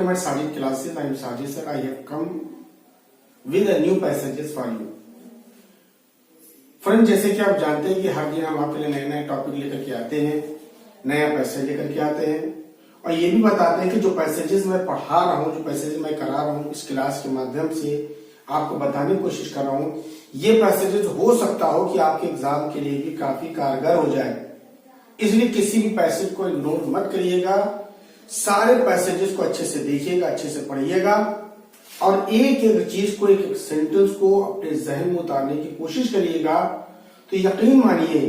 welcome at Sajid classes. I am Sajid sir. I have come with a new passages for you. Friend, जैसे कि आप जानते हैं कि हर दिन हम आपके लिए नए नए टॉपिक लेकर के आते हैं, नया पैसेज लेकर के आते हैं और ये भी बताते हैं कि जो पैसेजेस मैं पढ़ा रहा हूँ, जो पैसेज मैं करा रहा हूँ इस क्लास के माध्यम से आपको बताने की कोशिश कर रहा हूँ, ये पैसेजेस हो सकता हो कि आपके एग्जाम के लिए भी काफी कारगर हो जाए। इसलिए किसी भी पैसेज को इग्नोर मत करिएगा, सारे पैसेजेस को अच्छे से देखिएगा, अच्छे से पढ़िएगा और एक एक चीज को, एक एक सेंटेंस को अपने जहन में उतारने की कोशिश करिएगा। तो यकीन मानिए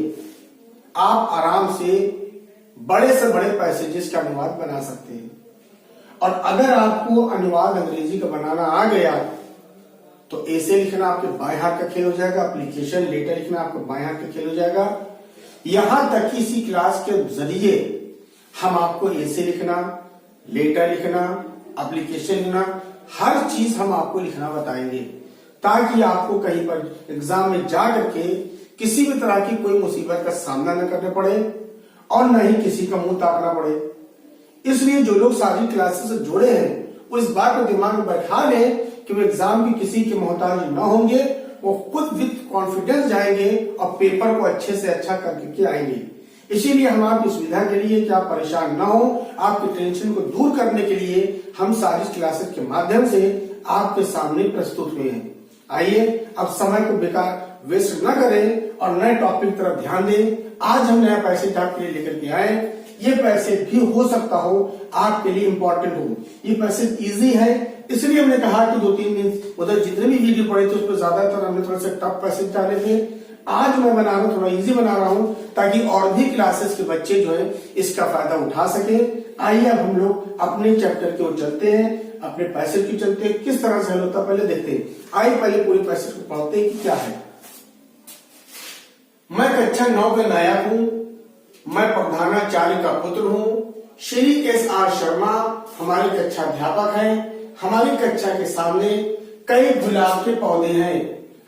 आप आराम से बड़े से बड़े पैसेजेस का अनुवाद बना सकते हैं। और अगर आपको अनुवाद अंग्रेजी का बनाना आ गया तो ऐसे लिखना आपके बाएं हाथ का खेल हो जाएगा, एप्लीकेशन लेटर लिखना आपके बाएं हाथ का खेल हो जाएगा। यहां तक कि इसी क्लास के जरिए हम आपको ऐसे लिखना, लेटर लिखना, एप्लीकेशन लिखना, हर चीज हम आपको लिखना बताएंगे ताकि आपको कहीं पर एग्जाम में जा करके किसी भी तरह की कोई मुसीबत का सामना न करना पड़े और न ही किसी का मुंह ताकना पड़े। इसलिए जो लोग सारी क्लासेस से जुड़े हैं वो इस बात को दिमाग में बैठा लें कि वो एग्जाम की किसी के मोहताज न होंगे, वो खुद विद कॉन्फिडेंस जाएंगे और पेपर को अच्छे से अच्छा करके आएंगे। इसीलिए हम आपकी सुविधा के लिए कि आप परेशान ना हो, आपकी टेंशन को दूर करने के लिए हम सारी क्लासेस के माध्यम से आपके सामने प्रस्तुत हुए हैं। आइए अब समय को बेकार वेस्ट न करें और नए टॉपिक तरफ ध्यान दें। आज हम नया पैसेज आपके लिए लेकर के आए। ये पैसेज भी हो सकता हो आपके लिए इंपॉर्टेंट हो। ये पैसेज इजी है, इसलिए हमने कहा कि 2-3 दिन उधर जितने भी वीडियो पड़े थे उस पर ज्यादातर हमने थोड़ा सा टफ पैसेज डाले थे। आज मैं बना रहा हूं, थोड़ा इजी बना रहा हूं ताकि और भी क्लासेस के बच्चे जो है इसका फायदा उठा सके। आइए अब हम लोग अपने चैप्टर की ओर चलते हैं, अपने पैसेज की चलते हैं, किस तरह से हल होता पहले देखते हैं। आइए पहले पूरे पैसेज को पढ़ते हैं कि क्या है। मैं कक्षा 9 का नायक हूं, मैं प्रधानाचार्य का पुत्र हूं। श्री S.R. शर्मा हमारे कक्षा अध्यापक हैं। हमारी कक्षा के सामने कई गुलाब के पौधे हैं।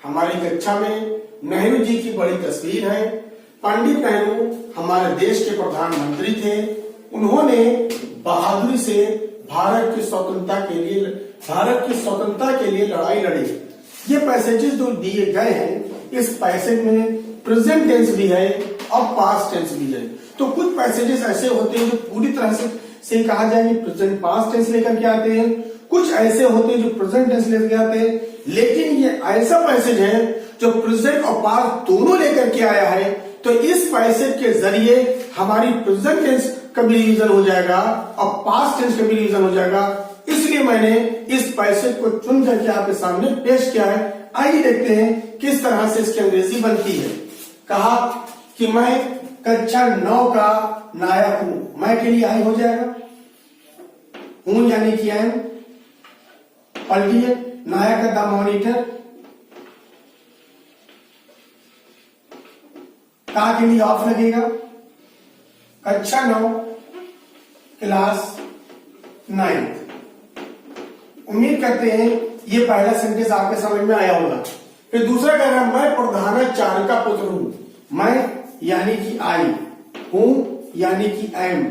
हमारी कक्षा में नेहरू जी की बड़ी तस्वीर है। पंडित नेहरू हमारे देश के प्रधानमंत्री थे। उन्होंने बहादुरी से भारत की स्वतंत्रता के लिए लड़ाई लड़ी। ये पैसेजेस जो दिए गए हैं, इस पैसेज में प्रेजेंट टेंस भी है और पास्ट टेंस भी है। तो कुछ पैसेजेस ऐसे होते हैं जो पूरी तरह से कहा जाए कि प्रेजेंट पास्ट टेंस लेकर के आते हैं, कुछ ऐसे होते हैं जो प्रेजेंट टेंस लेकर आते हैं। लेकिन ये ऐसा पैसेज है जो प्रेजेंट और पास्ट दोनों लेकर के आया है। तो इस पैसेज के जरिए हमारी प्रेजेंट टेंस का भी रिवीजन हो जाएगा और पास्ट टेंस का भी रिवीजन हो जाएगा। इसलिए मैंने इस पैसेज को चुन करके आपके सामने पेश किया है। आइए देखते हैं किस तरह से इसकी अंग्रेजी बनती है। कहा कि मैं कक्षा 9 का नायक हूं। मैं के लिए आई हो जाएगा, हूं यानी कि एम, पलटिए, नायक द मॉनिटर, का के लिए ऑफ लगेगा। कक्षा 9 क्लास 9। उम्मीद करते हैं ये पहला सेंटेंस आपके समझ में आया होगा। फिर दूसरा कह रहा है मैं प्रधानाचार्य का पुत्र हूं। मैं यानी कि आई, हूं यानी कि एम,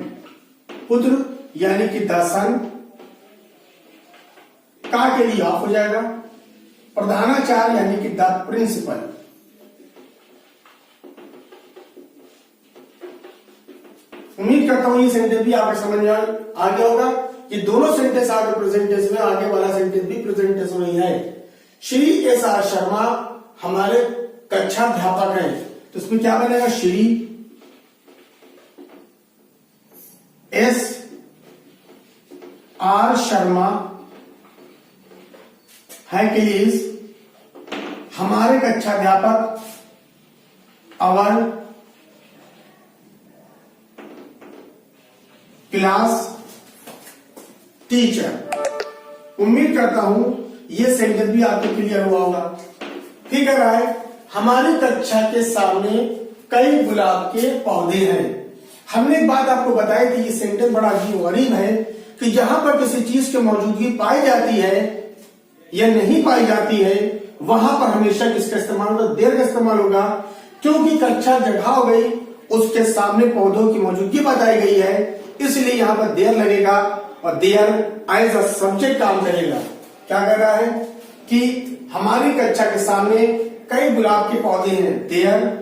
पुत्र यानी कि द सन, का के लिए ऑफ हो जाएगा। प्रधानाचार्य यानी कि द प्रिंसिपल। उम्मीद करता हूं ये सेंटेंस भी आपके समझ में आ गया होगा। ये दोनों सेंटेंस आगे प्रेजेंट टेंस में, आगे वाला सेंटेंस भी प्रेजेंट टेंस में है। श्री S.R. शर्मा हमारे कक्षा अध्यापक हैं। तो इसमें क्या बनेगा? श्री S.R. शर्मा है के लिए हमारे कक्षा अध्यापक, अवर क्लास टीचर। उम्मीद करता हूं ये सेंटेंस भी आपको क्लियर हुआ होगा। फिर कह रहा है हमारी कक्षा के सामने कई गुलाब के पौधे हैं। हमने एक बात आपको बताई थी, ये सेंटेंस बड़ा अजीब गरीब है कि जहां पर किसी चीज की मौजूदगी पाई जाती है या नहीं पाई जाती है, वहां पर हमेशा किसका इस्तेमाल होगा? देर का इस्तेमाल होगा। क्योंकि कक्षा जगह हो गई, उसके सामने पौधों की मौजूदगी बताई गई है, इसलिए यहां पर देर लगेगा और देयर एज अ सब्जेक्ट काम करेगा। क्या कर रहा है कि हमारी कक्षा के सामने कई गुलाब के पौधे हैं, देयर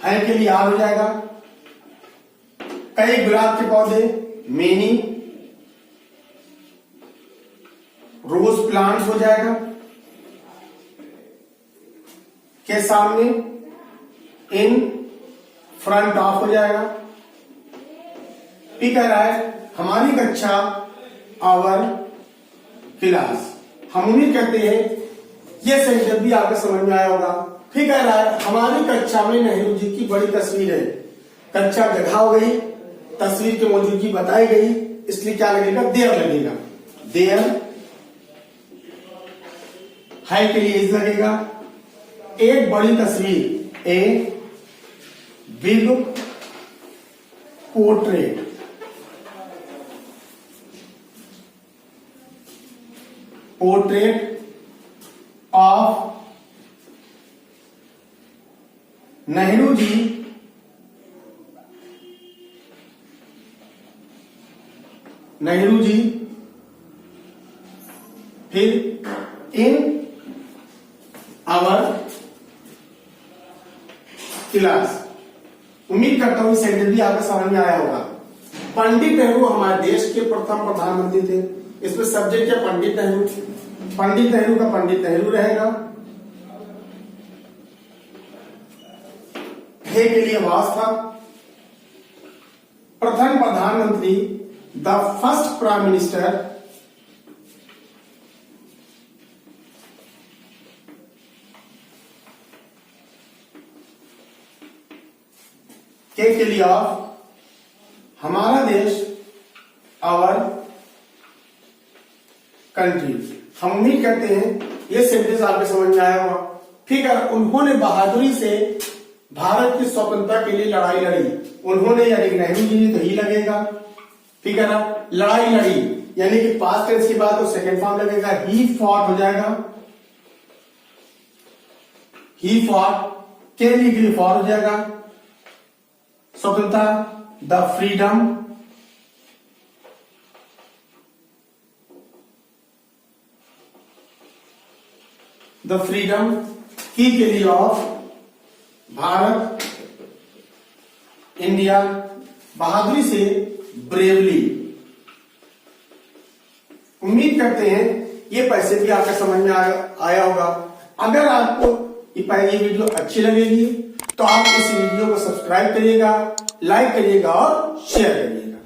है के लिए आर हो जाएगा। कई गुलाब के पौधे, मेनी रोज प्लांट्स हो जाएगा। के सामने इन फ्रंट ऑफ हो जाएगा। कह रहा है हमारी कक्षा, आवर क्लास। हम उम्मीद करते हैं ये सेंटेंस भी आपको समझ में आया होगा। फिर कह रहा है हमारी कक्षा में नेहरू जी की बड़ी तस्वीर है। कक्षा जगह हो गई, तस्वीर की मौजूदगी बताई गई, इसलिए क्या लगेगा, देयर लगेगा। देयर है के लिए इज लगेगा। एक बड़ी तस्वीर, a big portrait. Portrait of Nehru ji फिर इन आवर क्लास। उम्मीद करता हूं सेंटेंस भी आपको समझ में आया होगा। पंडित नेहरू हमारे देश के प्रथम प्रधानमंत्री थे। इसमें सब्जेक्ट है पंडित नेहरू। पंडित नेहरू का पंडित नेहरू रहेगा। हे के लिए वास था। प्रथम प्रधानमंत्री, द फर्स्ट प्राइम मिनिस्टर। के लिए ऑफ हमारा देश, आवर कंट्री। हम उम्मीद करते हैं ये सेंटेंस आपको समझ में आया होगा। ठीक है, उन्होंने बहादुरी से भारत की स्वतंत्रता के लिए लड़ाई लड़ी। उन्होंने यानी कि नेहरू जी ने तो ही लगेगा। ठीक है ना, लड़ाई लड़ी यानी कि पास्ट टेंस की बात तो सेकेंड फॉर्म लगेगा, ही फॉट हो जाएगा। ही फॉट के लिए फॉर हो जाएगा। स्वतंत्रता, द फ्रीडम। द फ्रीडम की के लिए ऑफ भारत, इंडिया। बहादुरी से, ब्रेवली। उम्मीद करते हैं ये पैसे भी आपको समझ में आया होगा। अगर आपको ये वीडियो अच्छी लगेगी तो आप इस वीडियो को सब्सक्राइब करिएगा, लाइक करिएगा और शेयर करिएगा।